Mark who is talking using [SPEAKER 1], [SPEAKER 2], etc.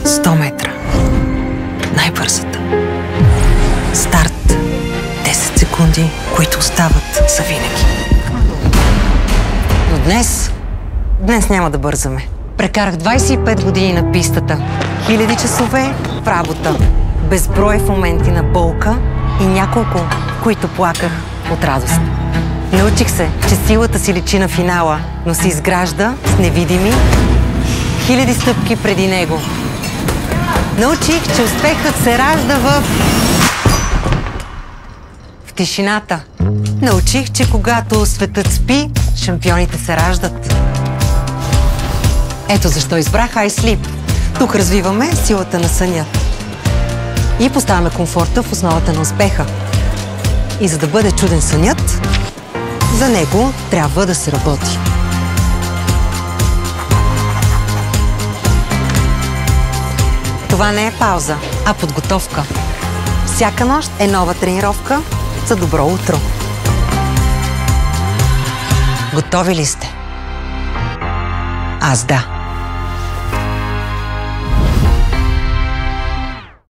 [SPEAKER 1] 100 метра. Най-бързата. Старт. 10 секунди, които остават за винаги. Но днес няма да бързаме. Прекарах 25 години на пистата. Хиляди часове в работа. Безброй в моменти на болка и няколко, които плаках от радост. Научих се, че силата си личи на финала, но се изгражда с невидими хиляди стъпки преди него. Научих, че успехът се ражда в тишината. Научих, че когато светът спи, шампионите се раждат. Ето защо избрах iSleep. Тук развиваме силата на съня. И поставяме комфорта в основата на успеха. И за да бъде чуден сънят, за него трябва да се работи. Това не е пауза, а подготовка. Всяка нощ е нова тренировка за добро утро. Готови ли сте? Аз да.